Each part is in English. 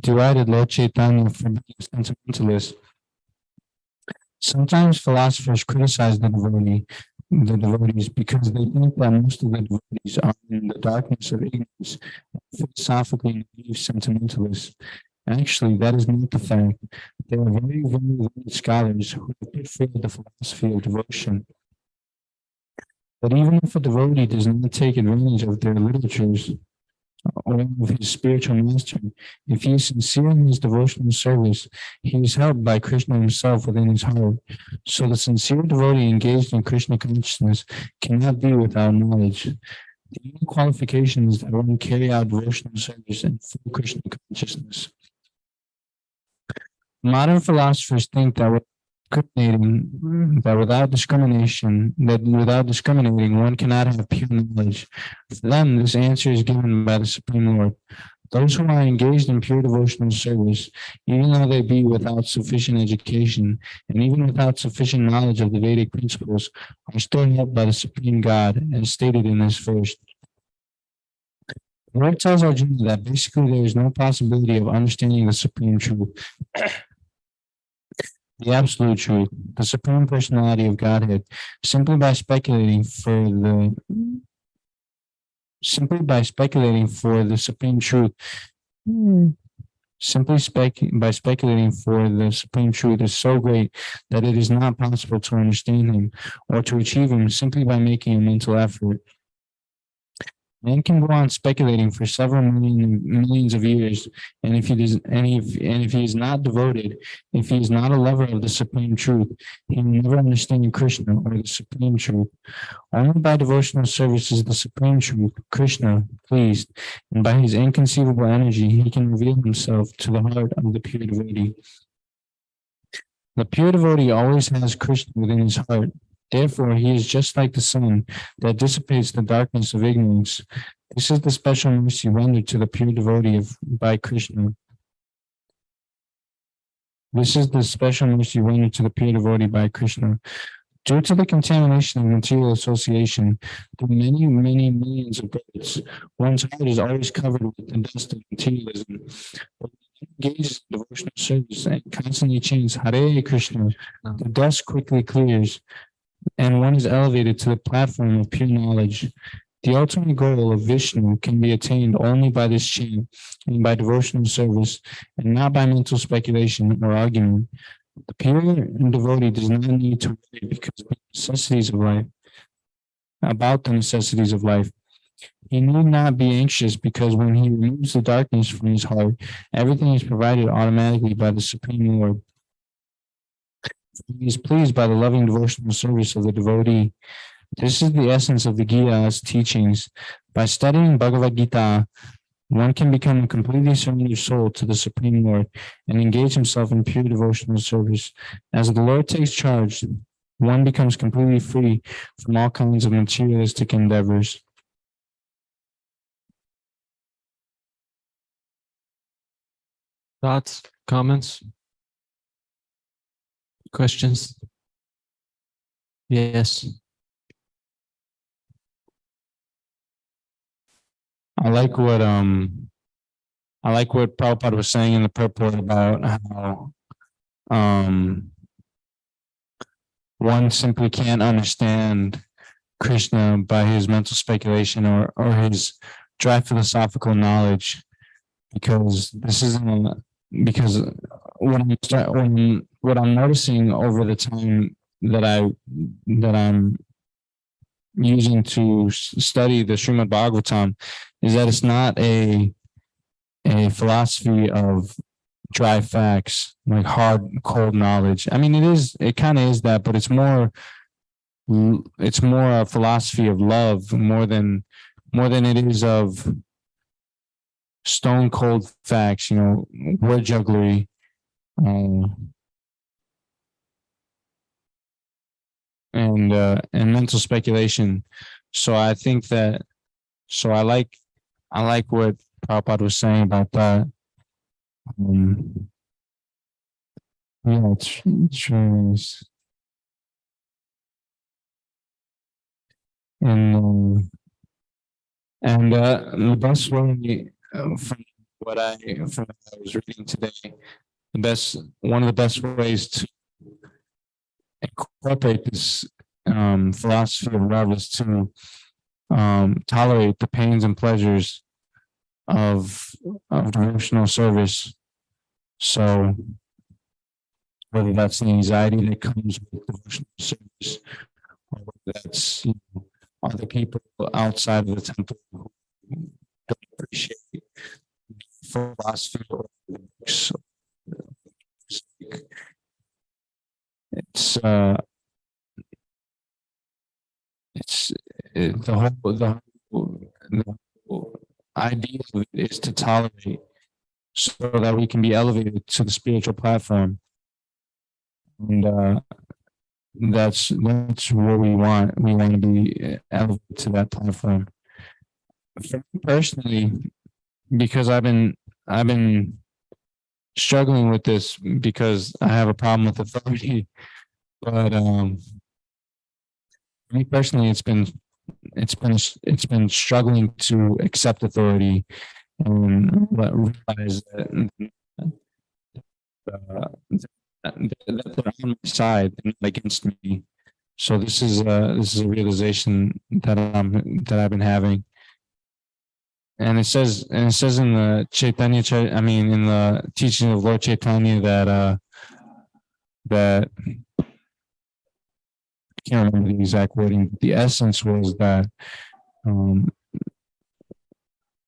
derided Lord Chaitanya for being a sentimentalist. Sometimes philosophers criticize the devotees because they think that most of the devotees are in the darkness of ignorance, philosophically naive sentimentalists. Actually, that is not the fact. They are very, very learned scholars who have put forward the philosophy of devotion. But even if a devotee does not take advantage of their literatures or of his spiritual master, if he is sincere in his devotional service, he is helped by Krishna himself within his heart. So the sincere devotee engaged in Krishna consciousness cannot be without knowledge. The only qualification is that one carry out devotional service in full Krishna consciousness. Modern philosophers think that without discriminating, one cannot have pure knowledge. For them, this answer is given by the Supreme Lord. Those who are engaged in pure devotional service, even though they be without sufficient education and even without sufficient knowledge of the Vedic principles, are still helped by the Supreme God, as stated in this verse. The Lord tells Arjuna that basically there is no possibility of understanding the Supreme Truth. The absolute truth, the supreme personality of Godhead, simply by speculating for the supreme truth, by speculating for the supreme truth is so great that it is not possible to understand him or to achieve him simply by making a mental effort. Man can go on speculating for several millions of years, and if he is not devoted, if he is not a lover of the supreme truth, he will never understand Krishna or the supreme truth. Only by devotional service is the supreme truth, Krishna, pleased, and by his inconceivable energy, he can reveal himself to the heart of the pure devotee. The pure devotee always has Krishna within his heart. Therefore, he is just like the sun that dissipates the darkness of ignorance. This is the special mercy rendered to the pure devotee by Krishna. This is the special mercy rendered to the pure devotee by Krishna. Due to the contamination of material association through many, many millions of births, one's heart is always covered with the dust of materialism. But engages in devotional service and constantly chants Hare Krishna, the dust quickly clears, and one is elevated to the platform of pure knowledge. The ultimate goal of Vishnu can be attained only by this chant and by devotional service, and not by mental speculation or argument. The pure devotee does not need to worry about the necessities of life. He need not be anxious because when he removes the darkness from his heart, everything is provided automatically by the Supreme Lord. He is pleased by the loving devotional service of the devotee. This is the essence of the Gita's teachings. By studying Bhagavad-gita, one can become a completely surrendered soul to the Supreme Lord and engage himself in pure devotional service. As the Lord takes charge, one becomes completely free from all kinds of materialistic endeavors. Thoughts, comments, questions? Yes. I like what Prabhupada was saying in the purport about how one simply can't understand Krishna by his mental speculation or his dry philosophical knowledge, because this isn't because what I'm noticing over the time that I'm using to study the Srimad Bhagavatam is that it's not a philosophy of dry facts, like hard, cold knowledge. I mean, it kind of is that, but it's more a philosophy of love more than it is of stone cold facts, word jugglery. And mental speculation. So I think that. So I like what Prabhupada was saying about that. Yeah, it's really nice. And the best way from what I was reading today, one of the best ways to incorporate this philosophy of love is to tolerate the pains and pleasures of devotional service. So whether that's the anxiety that comes with devotional service, or whether that's other people outside of the temple who don't appreciate the philosophy or the books. It's the whole idea of it is to tolerate so that we can be elevated to the spiritual platform. And that's what we want. We want to be elevated to that platform. For me personally, because I've been struggling with this because I have a problem with authority. But for me personally, it's been struggling to accept authority and realize that they're on my side and not against me. So this is a realization that I've been having. And it says in the Chaitanya, in the teaching of Lord Chaitanya that I can't remember the exact wording, but the essence was that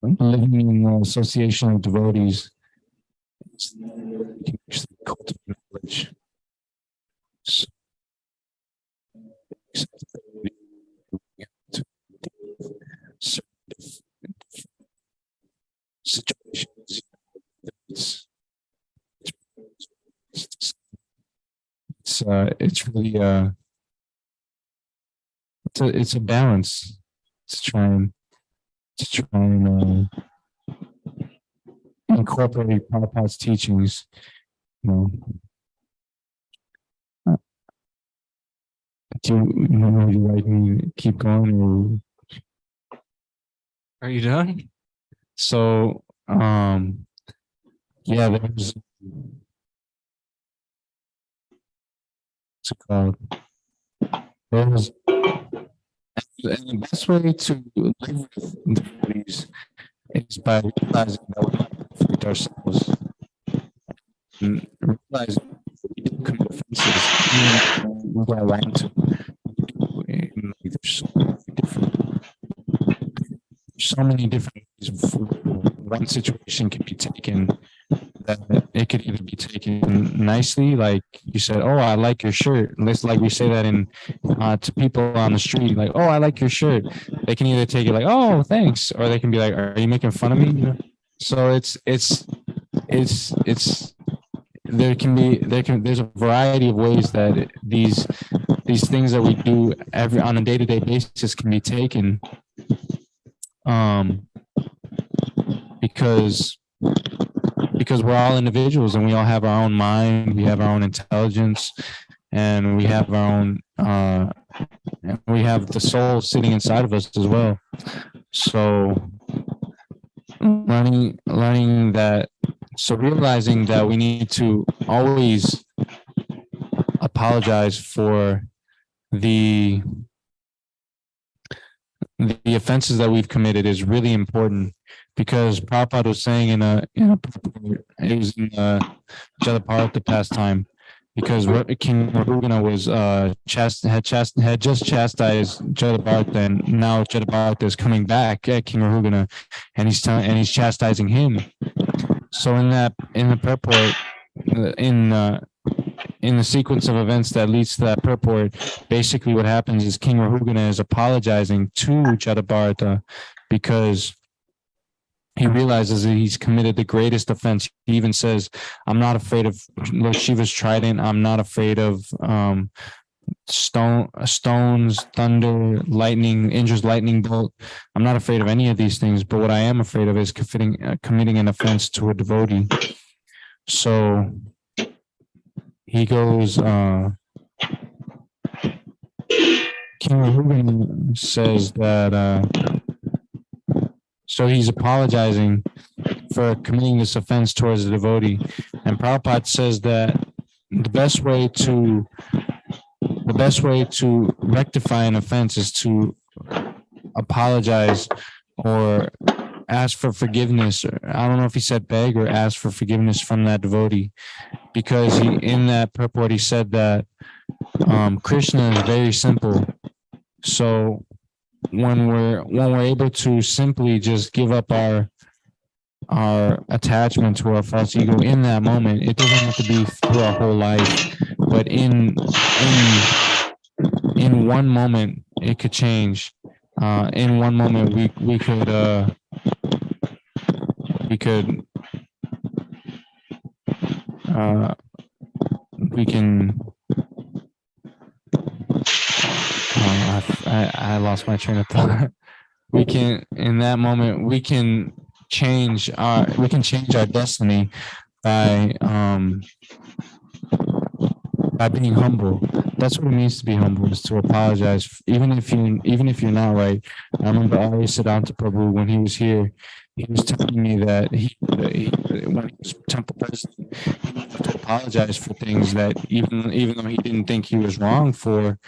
living in the association of devotees can actually cultivate knowledge. So, situations. It's really it's a balance to try and incorporate Prabhupada's teachings. Would you like me to keep going, or are you done? So, yeah, there's what's it called? And the best way to live with devotees is by realizing that we affect ourselves and realizing we do commit offenses. We got around to. There's so many different ways one situation can be taken, that it could either be taken nicely, like you said, oh, I like your shirt. Let's, like we say that in to people on the street, like, oh, I like your shirt. They can either take it like, oh, thanks, or they can be like, are you making fun of me? So there's a variety of ways that these things that we do on a day-to-day basis can be taken, because we're all individuals and we all have our own mind, we have our own intelligence, and we have our own we have the soul sitting inside of us as well. So learning that, so realizing that we need to always apologize for the offenses that we've committed is really important, because Prabhupada was saying it was in Jalaparta pastime, because King Rahugana was had just chastised Jalaparta, and now Jalaparta is coming back at King Rahugana, and he's chastising him. So in the purport, in the sequence of events that leads to that purport, basically what happens is King Rahugana is apologizing to Jalaparta because he realizes that he's committed the greatest offense. He even says, I'm not afraid of Lord Shiva's trident. I'm not afraid of stones, thunder, lightning, Indra's lightning bolt. I'm not afraid of any of these things. But what I am afraid of is committing an offense to a devotee. So he goes, King Rahugana says that, so he's apologizing for committing this offense towards the devotee. And Prabhupada says that the best way to rectify an offense is to apologize or ask for forgiveness. I don't know if he said beg or ask for forgiveness from that devotee, because in that purport he said that Krishna is very simple. So when we're able to simply just give up our attachment to our false ego in that moment, it doesn't have to be through our whole life, but in one moment it could change. In one moment we could we can I lost my train of thought. We can, in that moment, we can change our destiny by being humble. That's what it means to be humble, is to apologize, even if you're not right. I remember Ari Siddhanta Prabhu, when he was here, he was telling me that when he was temple president, he needed to apologize for things that even though he didn't think he was wrong for,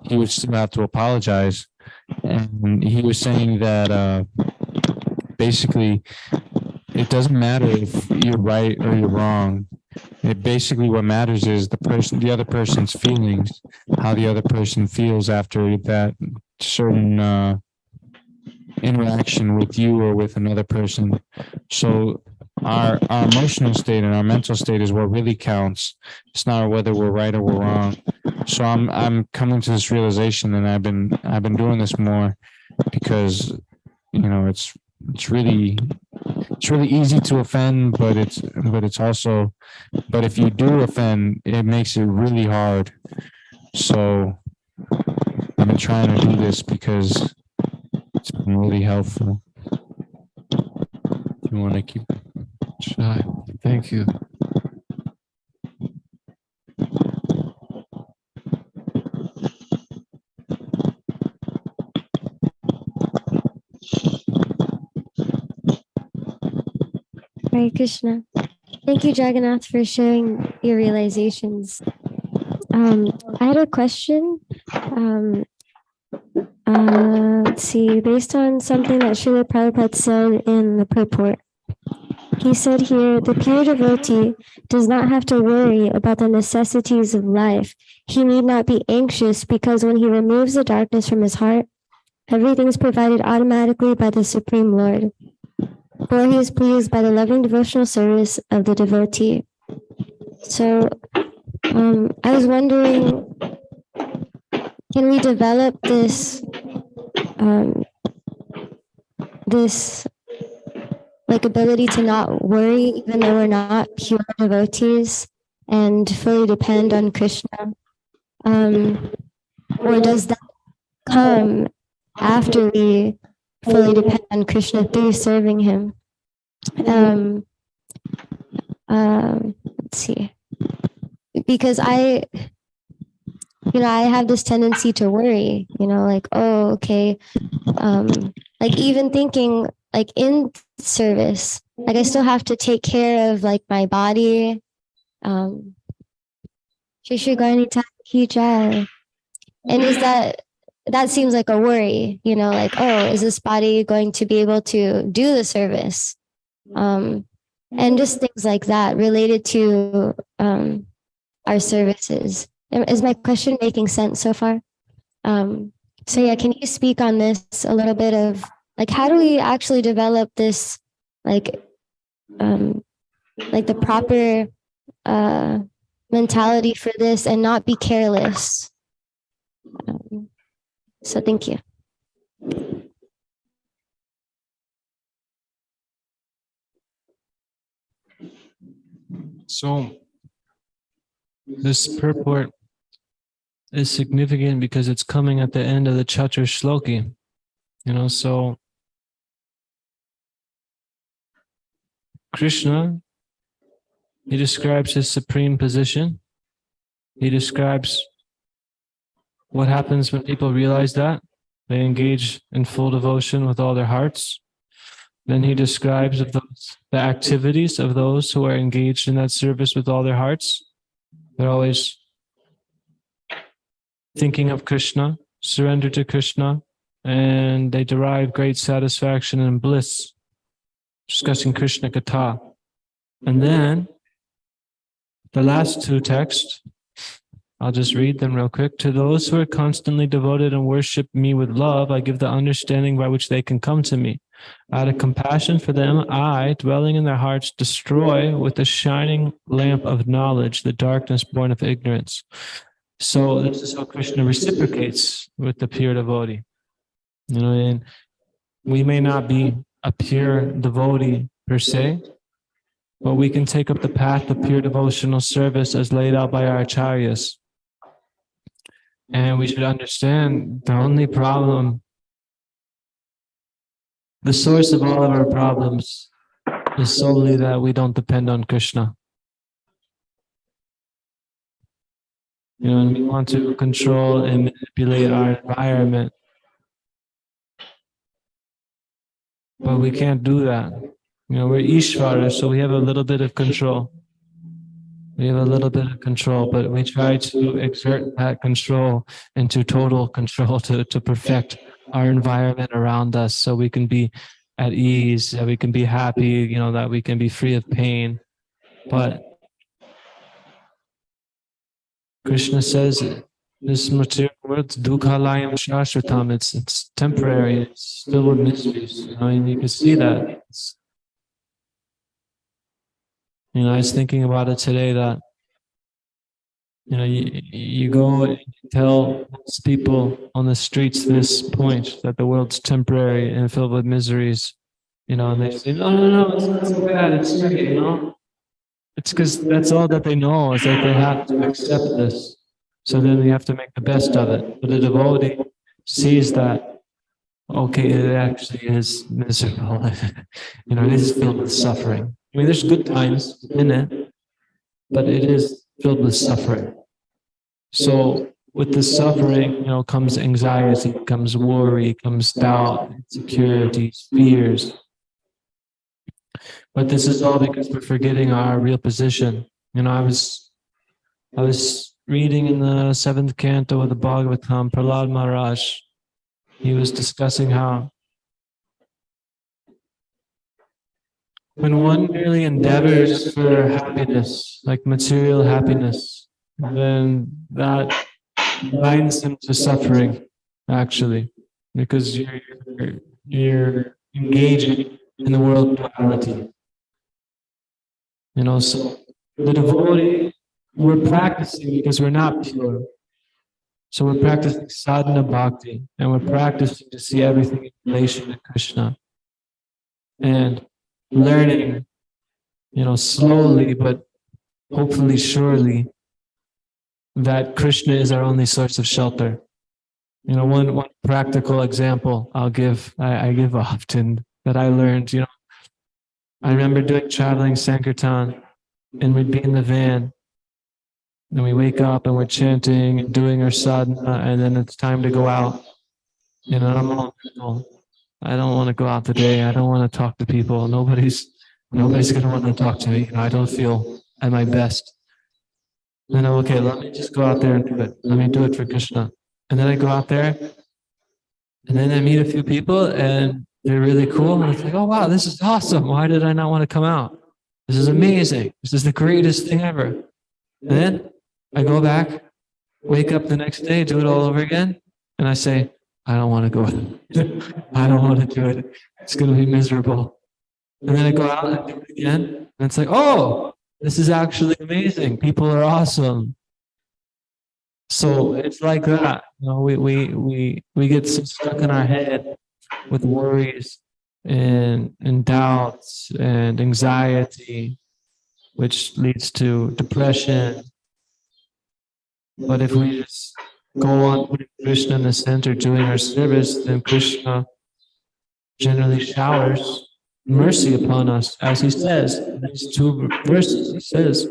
he would still have to apologize. And he was saying that basically it doesn't matter if you're right or you're wrong. It basically, what matters is the other person's feelings, how the other person feels after that certain interaction with you or with another person. So our emotional state and our mental state is what really counts. It's not whether we're right or we're wrong. So I'm coming to this realization, and I've been doing this more, because it's really easy to offend, but it's also, but if you do offend, it makes it really hard. So I've been trying to do this because it's been really helpful. If you want to keep shy. Thank you. Hare Krishna. Thank you, Jagannath, for sharing your realizations. I had a question. Let's see, based on something that Srila Prabhupada said in the purport. He said here, the pure devotee does not have to worry about the necessities of life. He need not be anxious, because when he removes the darkness from his heart, everything is provided automatically by the Supreme Lord. For he is pleased by the loving devotional service of the devotee. So I was wondering, can we develop this ability to not worry, even though we're not pure devotees, and fully depend on Krishna? Or does that come after we fully depend on Krishna through serving him? Let's see. Because I have this tendency to worry, like, oh, okay. Like even thinking like in service, like I still have to take care of like my body. And is that seems like a worry, like, oh, is this body going to be able to do the service? And just things like that related to our services. Is my question making sense so far? So yeah, can you speak on this a little bit of like, how do we actually develop this, like the proper mentality for this and not be careless? So thank you. So this purport is significant because it's coming at the end of the Chatur Shloki. So Krishna, he describes his supreme position. He describes what happens when people realize that they engage in full devotion with all their hearts. Then he describes of the activities of those who are engaged in that service with all their hearts. They're always thinking of Krishna, surrender to Krishna, and they derive great satisfaction and bliss discussing Krishna Katha. And then the last two texts, I'll just read them real quick. To those who are constantly devoted and worship me with love, I give the understanding by which they can come to me. Out of compassion for them, I, dwelling in their hearts, destroy with the shining lamp of knowledge the darkness born of ignorance. So this is how Krishna reciprocates with the pure devotee. You know, and we may not be a pure devotee per se, but we can take up the path of pure devotional service as laid out by our acharyas. And we should understand the only problem, the source of all of our problems is solely that we don't depend on Krishna. You know, and we want to control and manipulate our environment. But we can't do that. You know, we're Ishvara, so we have a little bit of control. We have a little bit of control, but we try to exert that control into total control to perfect our environment around us so we can be at ease, that we can be happy, you know, that we can be free of pain. But Krishna says this material world, dukkhalayam shashvatam, it's temporary, it's filled with mysteries. You know, and you can see that. You know, I was thinking about it today that, you know, you go and tell people on the streets this point that the world's temporary and filled with miseries, you know, and they say, no, it's not so bad, it's great, you know. It's because that's all that they know, is that they have to accept this. So then we have to make the best of it. But the devotee sees that, okay, it actually is miserable. You know, it is filled with suffering. I mean, there's good times in it, but it is filled with suffering. So with the suffering, you know, comes anxiety, comes worry, comes doubt, insecurities, fears. But this is all because we're forgetting our real position. You know, I was reading in the 7th canto of the Bhagavad-gita, Prahlad Maharaj. He was discussing how when one merely endeavors for happiness, like material happiness, then that binds him to suffering, actually, because you're engaging in the world duality. You know, so the devotee, we're practicing because we're not pure. So we're practicing sadhana bhakti, and we're practicing to see everything in relation to Krishna. And learning, you know, slowly, but hopefully surely, that Krishna is our only source of shelter. You know, one practical example I give often that I learned, you know, I remember doing traveling Sankirtan, and we'd be in the van, and we wake up and we're chanting and doing our sadhana, and then it's time to go out. You know, I'm all, I don't want to go out today. I don't want to talk to people. Nobody's going to want to talk to me. You know, I don't feel at my best. And I'm okay, let me just go out there and do it. Let me do it for Krishna. And then I go out there, and then I meet a few people, and they're really cool. And it's like, oh, wow, this is awesome. Why did I not want to come out? This is amazing. This is the greatest thing ever. And then I go back, wake up the next day, do it all over again. And I say, I don't want to go. I don't want to do it. It's going to be miserable. And then I go out and do it again. And it's like, oh, this is actually amazing. People are awesome. So it's like that. You know, we get so stuck in our head with worries and doubts and anxiety, which leads to depression. But if we just go on putting Krishna in the center, doing our service, then Krishna generally showers mercy upon us. As he says in these 2 verses, he says,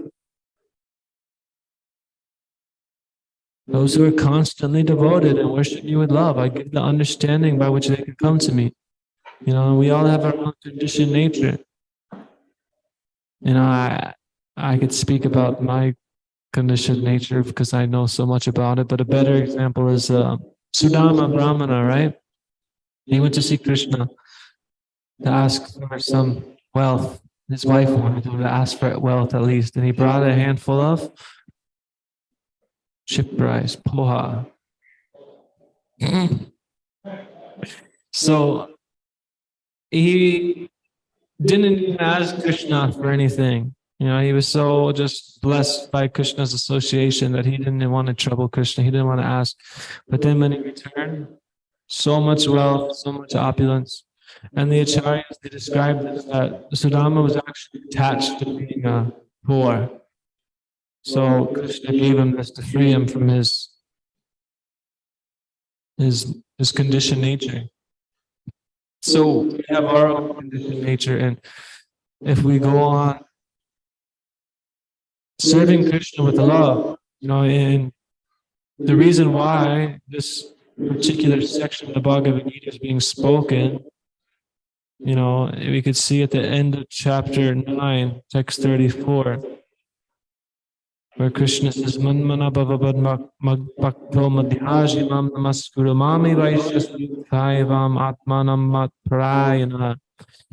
those who are constantly devoted and worship me with love, I give the understanding by which they can come to me. You know, we all have our own conditioned nature. You know, I could speak about my conditioned nature because I know so much about it. But a better example is Sudama Brahmana, right? He went to see Krishna to ask for some wealth. His wife wanted him to ask for wealth at least, and he brought a handful of chip rice, poha. So he didn't even ask Krishna for anything. You know, he was so just blessed by Krishna's association that he didn't want to trouble Krishna. He didn't want to ask. But then when he returned, so much wealth, so much opulence. And the acharyas, they described this, that Sudama was actually attached to being poor. So Krishna gave him this to free him from his conditioned nature. So we have our own conditioned nature, and if we go on serving Krishna with love, you know, and the reason why this particular section of the Bhagavad-gita is being spoken, you know, we could see at the end of chapter 9, text 34, where Krishna says, Manmana bhavabad magpakto madhyajimam namaskuru mami vaishyasvayvam atmanam mat parayana.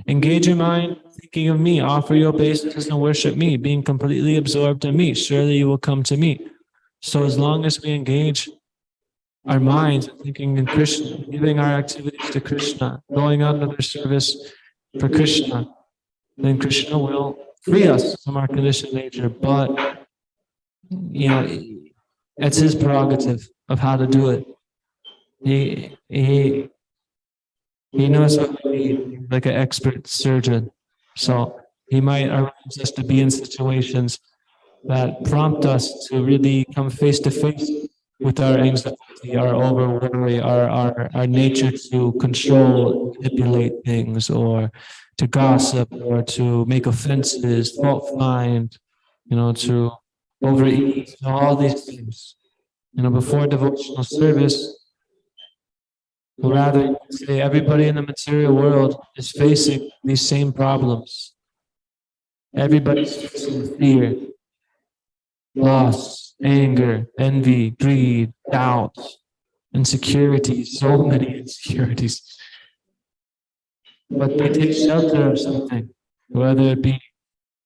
Engage your mind thinking of me, offer your obeisances and worship me, being completely absorbed in me. Surely you will come to me. So as long as we engage our minds in thinking in Krishna, giving our activities to Krishna, going on to their service for Krishna, then Krishna will free us from our conditioned nature. But, you know, it's his prerogative of how to do it. He knows what we need, like an expert surgeon. So he might arrange us to be in situations that prompt us to really come face to face with our anxiety, our over worry, our nature to control, manipulate things, or to gossip, or to make offenses, fault find, you know, to overeat, you know, all these things. You know, before devotional service, or rather, you could say everybody in the material world is facing these same problems. Everybody's facing fear, loss, anger, envy, greed, doubt, insecurity, so many insecurities. But they take shelter of something, whether it be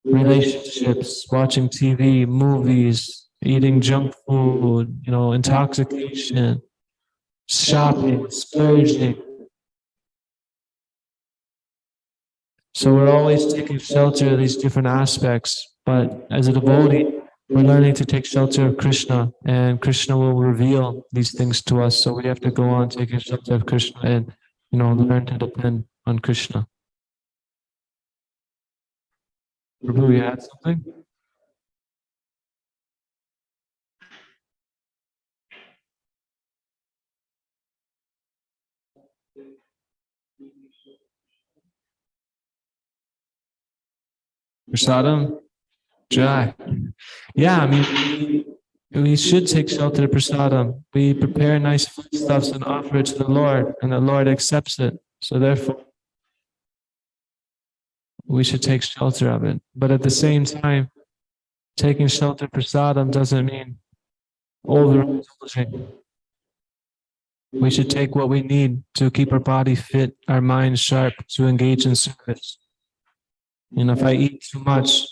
relationships, watching TV, movies, eating junk food, you know, intoxication, shopping, splurging. So we're always taking shelter of these different aspects, but as a devotee, we're learning to take shelter of Krishna, and Krishna will reveal these things to us. So we have to go on taking shelter of Krishna and, you know, learn to depend on Krishna. Prabhu, you had something? Prasadam? Jai. Yeah, I mean, we should take shelter of prasadam. We prepare nice foodstuffs and offer it to the Lord, and the Lord accepts it. So therefore, we should take shelter of it. But at the same time, taking shelter of prasadam doesn't mean overindulging. We should take what we need to keep our body fit, our mind sharp, to engage in service. And if I eat too much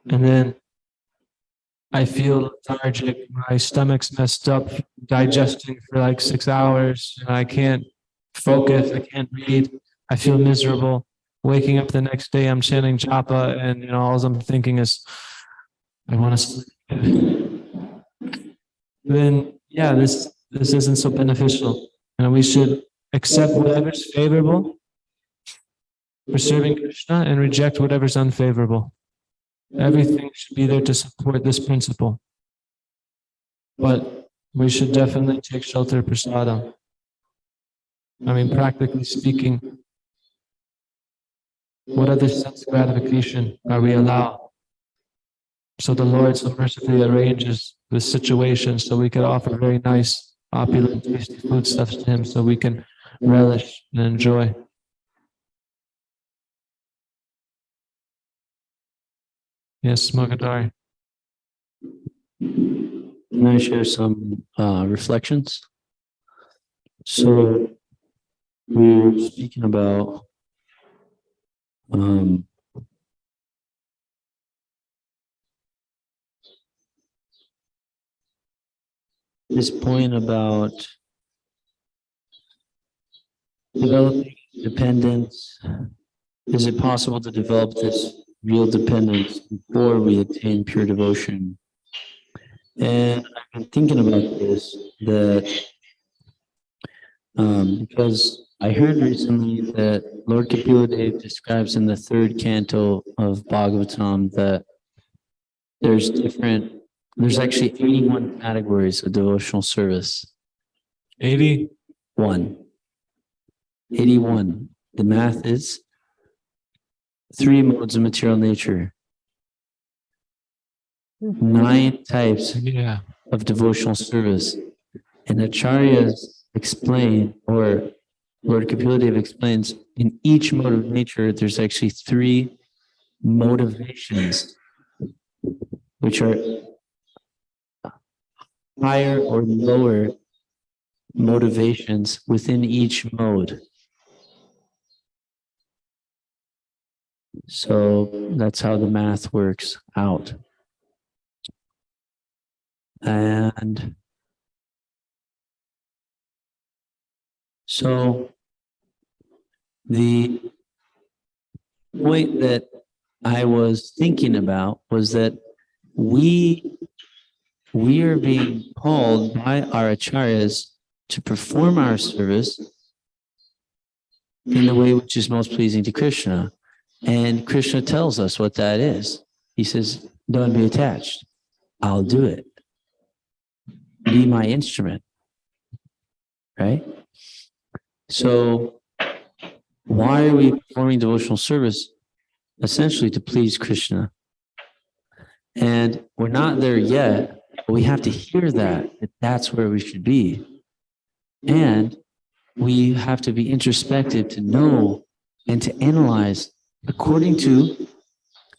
and then I feel lethargic, my stomach's messed up, digesting for like 6 hours, and I can't focus, I can't read, I feel miserable. Waking up the next day, I'm chanting japa, and you know, all I'm thinking is, I want to sleep. Then, yeah, this isn't so beneficial. And we should accept whatever's favorable for serving Krishna and reject whatever's unfavorable. Everything should be there to support this principle. But we should definitely take shelter of prasadam. I mean, practically speaking, what other sense gratification are we allowed? So the Lord so mercifully arranges the situation so we can offer very nice, opulent, tasty foodstuffs to Him so we can relish and enjoy. Yes, Mogadar. Can I share some reflections? So we're speaking about this point about developing dependence. Is it possible to develop this real dependence before we attain pure devotion? And I've been thinking about this, that because I heard recently that Lord Kapila Dev describes in the third canto of Bhagavatam that there's actually 81 categories of devotional service. 81. 81. The math is 3 modes of material nature, 9 types Yeah. of devotional service. And Acharyas explain, or Lord Kapila Dev explains, in each mode of nature, there's actually 3 motivations, which are higher or lower motivations within each mode. So that's how the math works out. And so the point that I was thinking about was that we are being called by our acharyas to perform our service in the way which is most pleasing to Krishna. And Krishna tells us what that is. He says, don't be attached. I'll do it. Be my instrument. Right? So why are we performing devotional service? Essentially to please Krishna. And we're not there yet, but we have to hear that that's where we should be. And we have to be introspective to know and to analyze according to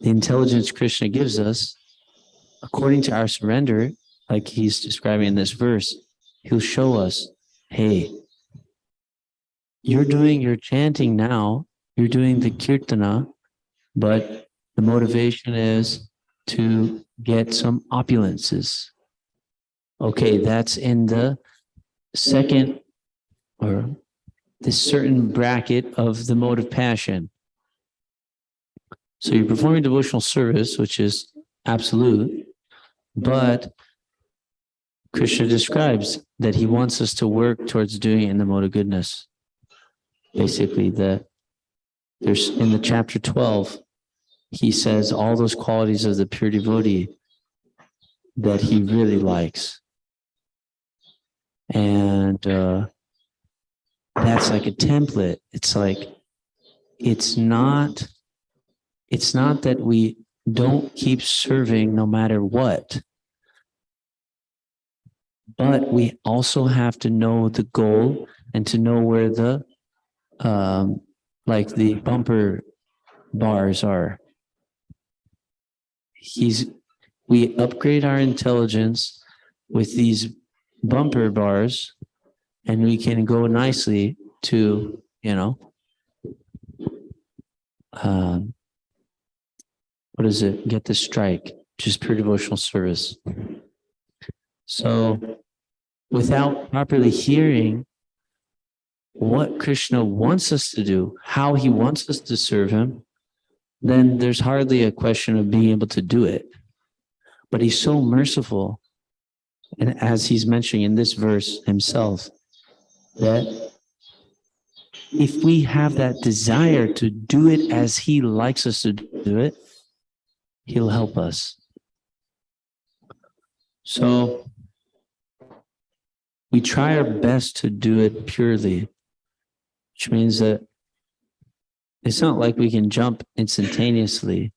the intelligence Krishna gives us, according to our surrender, like he's describing in this verse. He'll show us, hey, you're doing your chanting now, you're doing the kirtana, but the motivation is to get some opulences. Okay, that's in the second or this certain bracket of the mode of passion. So you're performing devotional service, which is absolute, but Krishna describes that he wants us to work towards doing it in the mode of goodness. Basically, there's in the chapter 12, he says all those qualities of the pure devotee that he really likes. And that's like a template. It's like, it's not that we don't keep serving no matter what, but we also have to know the goal and to know where the like the bumper bars are. We upgrade our intelligence with these bumper bars, and we can go nicely to, what is it? Get the strike, just pure devotional service. So without properly hearing what Krishna wants us to do, how he wants us to serve him, then there's hardly a question of being able to do it. But he's so merciful. And as he's mentioning in this verse himself, that if we have that desire to do it as he likes us to do it, he'll help us. So we try our best to do it purely, which means that it's not like we can jump instantaneously.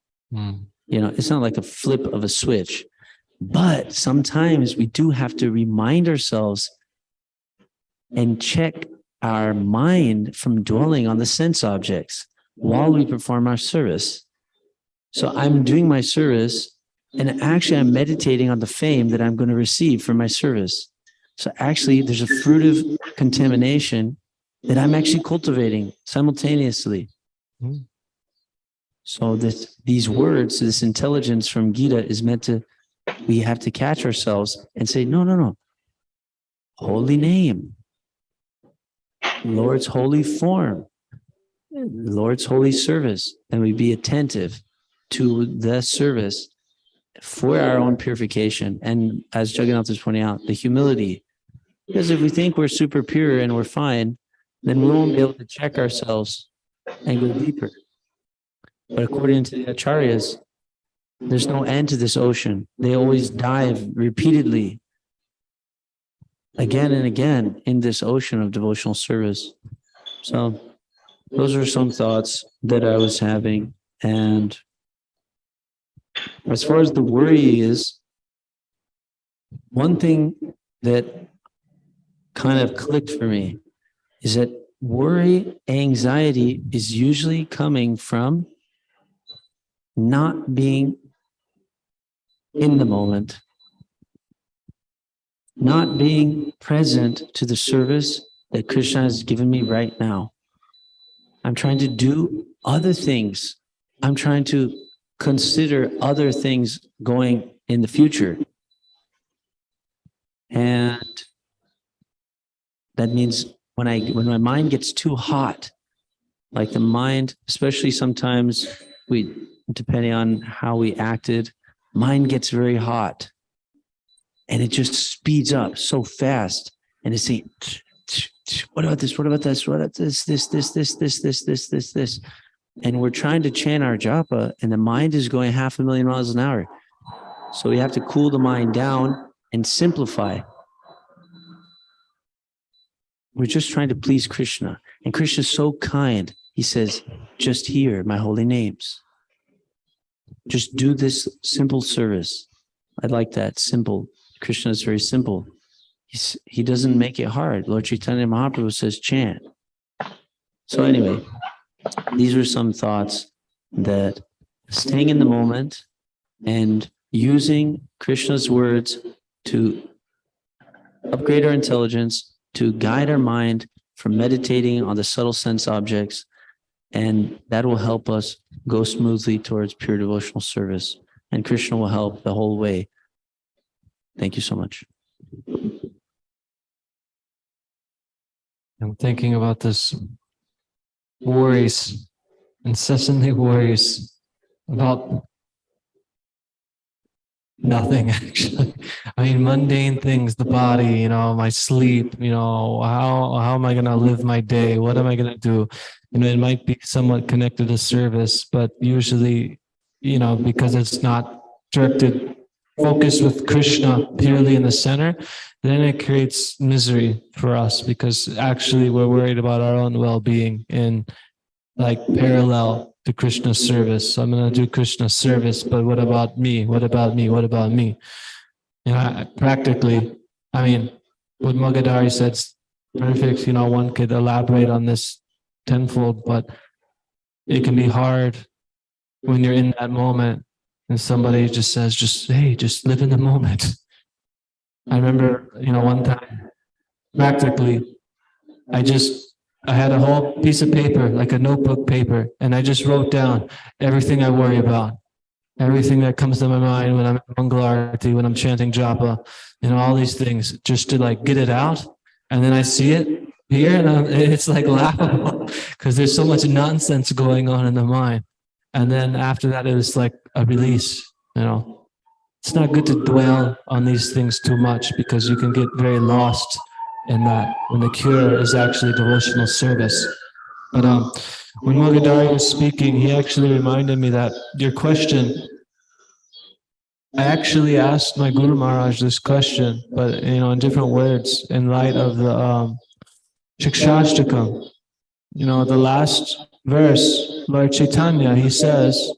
It's not like a flip of a switch. But sometimes we do have to remind ourselves and check our mind from dwelling on the sense objects while we perform our service. So I'm doing my service, and actually I'm meditating on the fame that I'm going to receive for my service. So actually there's a fruit of contamination that I'm actually cultivating simultaneously. Hmm. So these words, this intelligence from Gita is meant to, we have to catch ourselves and say, no, no, no. Holy name, Lord's holy form, Lord's holy service. And we be attentive to the service for our own purification. And as Jagannath is pointing out, the humility. Because if we think we're super pure and we're fine, then we won't be able to check ourselves and go deeper. But according to the acharyas, there's no end to this ocean. They always dive repeatedly, again and again, in this ocean of devotional service. So those are some thoughts that I was having. And as far as the worry is, one thing that kind of clicked for me is that worry, anxiety is usually coming from not being in the moment, not being present to the service that Krishna has given me right now. I'm trying to do other things. I'm trying to consider other things going in the future. And that means when my mind gets too hot, like the mind, especially sometimes depending on how we acted, mind gets very hot and it just speeds up so fast. And it's saying, what about this? What about this? What about this? And we're trying to chant our japa and the mind is going 500,000 miles an hour. So we have to cool the mind down and simplify. We're just trying to please Krishna. And Krishna is so kind. He says, just hear my holy names. Just do this simple service. I like that, simple. Krishna is very simple. He doesn't make it hard. Lord Chaitanya Mahaprabhu says, chant. So anyway, these were some thoughts that staying in the moment and using Krishna's words to upgrade our intelligence, to guide our mind from meditating on the subtle sense objects, and that will help us go smoothly towards pure devotional service. And Krishna will help the whole way. Thank you so much. I'm thinking about this worries, incessantly worries about nothing, actually. I mean, mundane things, the body, my sleep, how am I going to live my day? What am I going to do? It might be somewhat connected to service, but usually, because it's not directed, focused with Krishna purely in the center, then it creates misery for us because actually we're worried about our own well-being in like parallel to Krishna's service. So I'm going to do Krishna's service, but what about me? What about me? What about me? Practically, what Magadari said's perfect. One could elaborate on this tenfold, but it can be hard when you're in that moment and somebody just says, hey, just live in the moment. I remember, one time, practically, I had a whole piece of paper, like a notebook paper, and I just wrote down everything I worry about, everything that comes to my mind when I'm at Mangalarti, when I'm chanting japa, all these things, just to like get it out. And then I see it here, and it's like laughable because there's so much nonsense going on in the mind. And then after that, it was like a release, It's not good to dwell on these things too much because you can get very lost in that when the cure is actually devotional service. But when Mogadari was speaking, he actually reminded me that your question, I actually asked my Guru Maharaj this question, but in different words in light of the Shikshashtakam. The last verse, Lord Chaitanya, he says,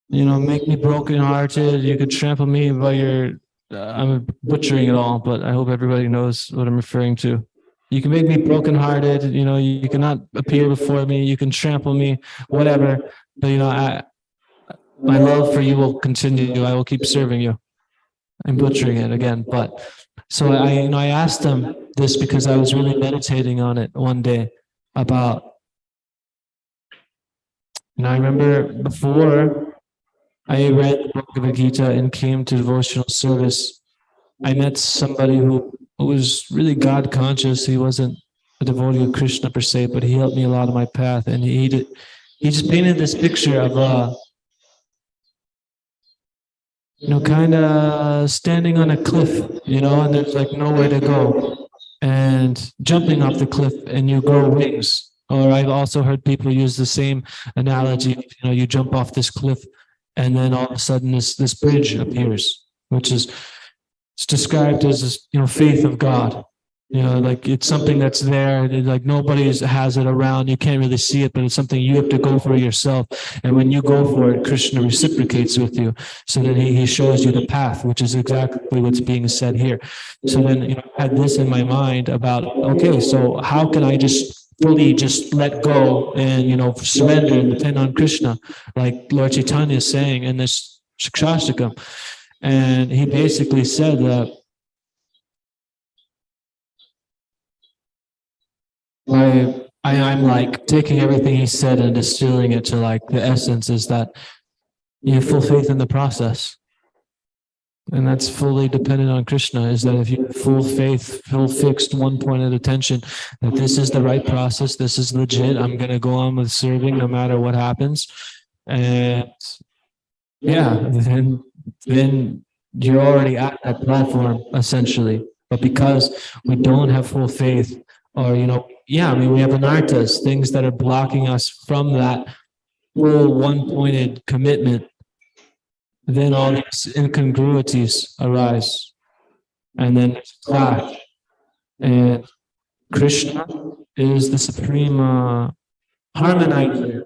make me brokenhearted. You could trample me by your, I'm butchering it all, but I hope everybody knows what I'm referring to. You can make me brokenhearted. You cannot appear before me. You can trample me, whatever. But, my love for you will continue. I will keep serving you. I'm butchering it again, but so I asked him this because I was really meditating on it one day about, I remember before I read the Bhagavad-gita and came to devotional service, I met somebody who was really God conscious. He wasn't a devotee of Krishna per se, but he helped me a lot on my path. And he just painted this picture of kind of standing on a cliff, and there's like nowhere to go, and jumping off the cliff and you grow wings. Or I've also heard people use the same analogy. You jump off this cliff, and then all of a sudden this bridge appears, which is it's described as faith of God. Like it's something that's there, like nobody has it around. You can't really see it, but it's something you have to go for yourself. And when you go for it, Krishna reciprocates with you. So then he shows you the path, which is exactly what's being said here. So then I had this in my mind about, okay, so how can I just fully just let go and surrender and depend on Krishna, like Lord Chaitanya is saying in this Shikshashtakam. And he basically said that I'm like taking everything he said and distilling it to like the essence is that you have full faith in the process. And that's fully dependent on Krishna, is that if you have full faith, full fixed one-pointed attention, that this is the right process, this is legit, I'm going to go on with serving no matter what happens. And yeah, then you're already at that platform, essentially. But because we don't have full faith, or, we have anarthas, things that are blocking us from that full one-pointed commitment, then all these incongruities arise. And then there's a clash. And Krishna is the supreme harmonizer.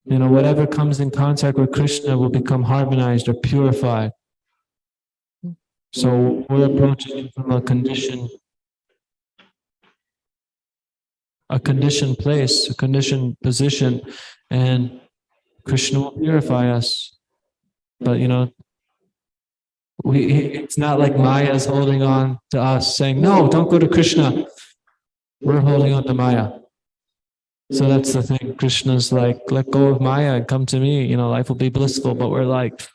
Whatever comes in contact with Krishna will become harmonized or purified. So we're approaching it from a conditioned place, a conditioned position, and Krishna will purify us. But it's not like Maya is holding on to us, saying, "No, don't go to Krishna." We're holding on to Maya. So that's the thing. Krishna's like, "Let go of Maya and come to me. Life will be blissful." But we're like,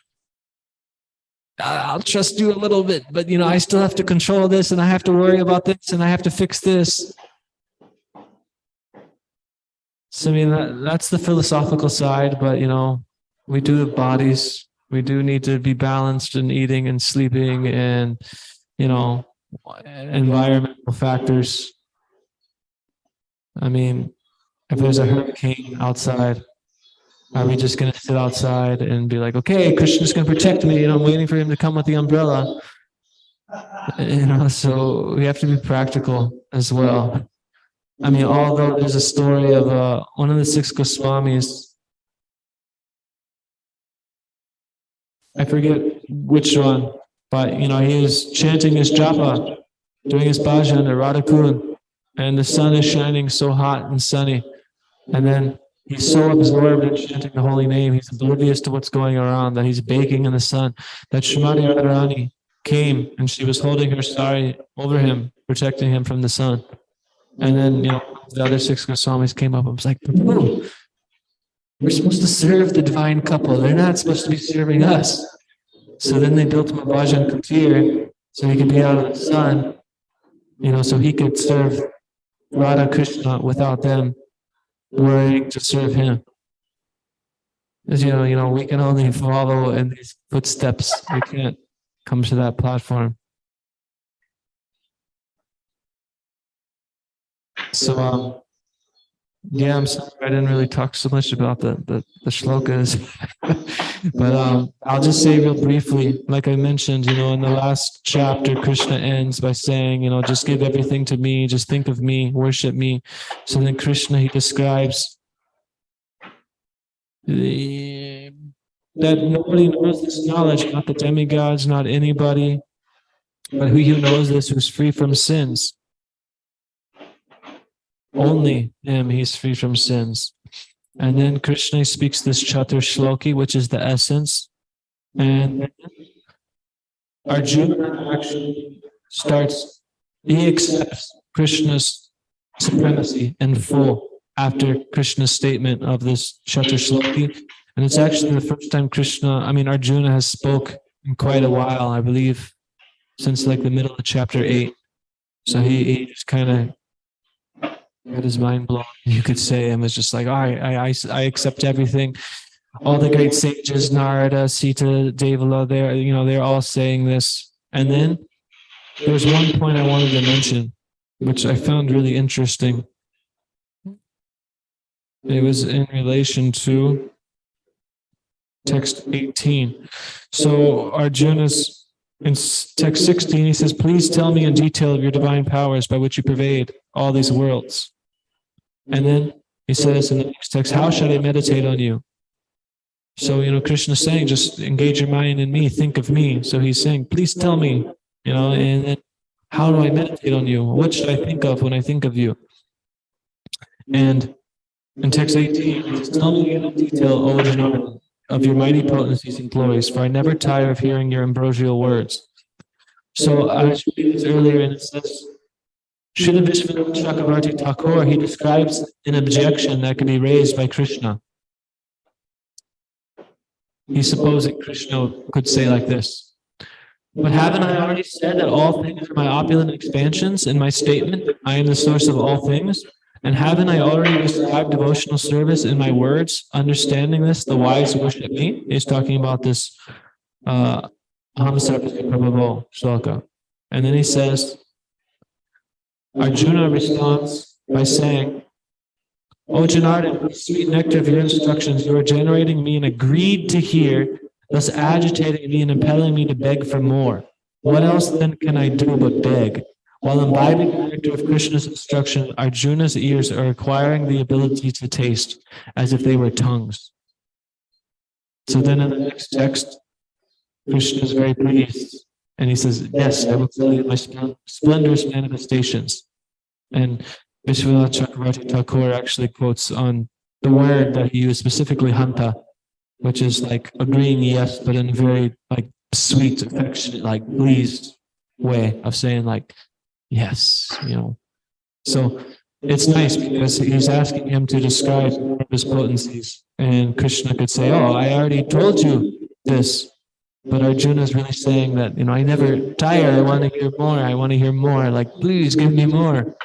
"I'll trust you a little bit, but I still have to control this, and I have to worry about this, and I have to fix this." So that's the philosophical side, but we do have bodies. We do need to be balanced in eating and sleeping and environmental factors. If there's a hurricane outside, are we just going to sit outside and be like, okay, Krishna's going to protect me, I'm waiting for him to come with the umbrella? So we have to be practical as well. Although there's a story of one of the 6 Goswamis, I forget which one, but he was chanting his japa, doing his bhajan at Radhakund, and the sun is shining so hot and sunny, and then he's so absorbed in chanting the holy name, he's oblivious to what's going around, that he's baking in the sun, that Srimati Radharani came and she was holding her sari over him, protecting him from the sun. And then, the other 6 Goswamis came up and was like, "Prabhu, we're supposed to serve the divine couple. They're not supposed to be serving us." So then they built him a bhajan kutir so he could be out of the sun, so he could serve Radha Krishna without them worrying to serve him. As we can only follow in these footsteps. We can't come to that platform. So, I'm sorry I didn't really talk so much about the shlokas, but I'll just say real briefly, like I mentioned, in the last chapter, Krishna ends by saying, just give everything to me, just think of me, worship me. So then Krishna, he describes that nobody knows this knowledge, not the demigods, not anybody, but who knows this, who's free from sins. Only him, he's free from sins. And then Krishna speaks this Chatur Shloki, which is the essence. And Arjuna actually starts, he accepts Krishna's supremacy in full after Krishna's statement of this Chatur Shloki. And it's actually the first time Arjuna has spoke in quite a while, I believe, since like the middle of chapter 8. So he just kind of got his mind blown, you could say, and was just like, all right, I accept everything. All the great sages, Narada, Sita, Devala, they're all saying this. And then there's one point I wanted to mention, which I found really interesting. It was in relation to text 18. So Arjuna's in text 16, he says, please tell me in detail of your divine powers by which you pervade all these worlds. And then he says in the next text, how should I meditate on you? So, Krishna is saying, just engage your mind in me, think of me. So he's saying, please tell me, and then how do I meditate on you? What should I think of when I think of you? And in text 18, he says, tell me in detail, O Janardana, of your mighty potencies and glories, for I never tire of hearing your ambrosial words. So I was reading this earlier, and it says, Srila Vishwanath Chakravarti Thakur, he describes an objection that could be raised by Krishna. He's supposing Krishna could say like this, but haven't I already said that all things are my opulent expansions in my statement, I am the source of all things? And haven't I already described devotional service in my words? Understanding this, the wise worship me. He's talking about this Aham Sarvasya Prabhavo shloka. And then he says, Arjuna responds by saying, O Janardana, sweet nectar of your instructions, you are generating me and agreed to hear, thus agitating me and impelling me to beg for more. What else then can I do but beg? While imbibing the nectar of Krishna's instruction, Arjuna's ears are acquiring the ability to taste as if they were tongues. So then in the next text, Krishna is very pleased. And he says, yes, I will tell you my splendorous manifestations. And Vishwanath Chakravarti Thakur actually quotes on the word that he used, specifically hanta, which is like agreeing yes, but in a very like sweet, affectionate, like pleased way of saying like, yes, So it's nice because he's asking him to describe his potencies. And Krishna could say, oh, I already told you this. But Arjuna is really saying that, I never tire. I want to hear more. I want to hear more. Like, please give me more.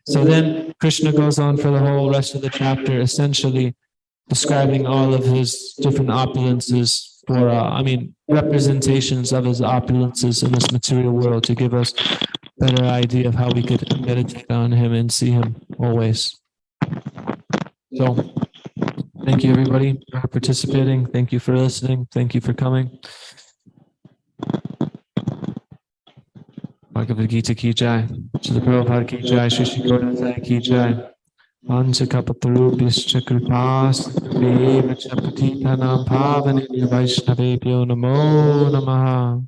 So then Krishna goes on for the whole rest of the chapter, essentially describing all of his different opulences for, representations of his opulences in this material world to give us a better idea of how we could meditate on him and see him always. So thank you, everybody, for participating. Thank you for listening. Thank you for coming. Bhagavad-gita ki jai. Srila Prabhupada ki jai. Shri Shri Gauranga ki jai. Vanchakapatarubhyascha kripas Vachapatitanam Pavanebhyo Vaishnavebhyo Namo Namaha.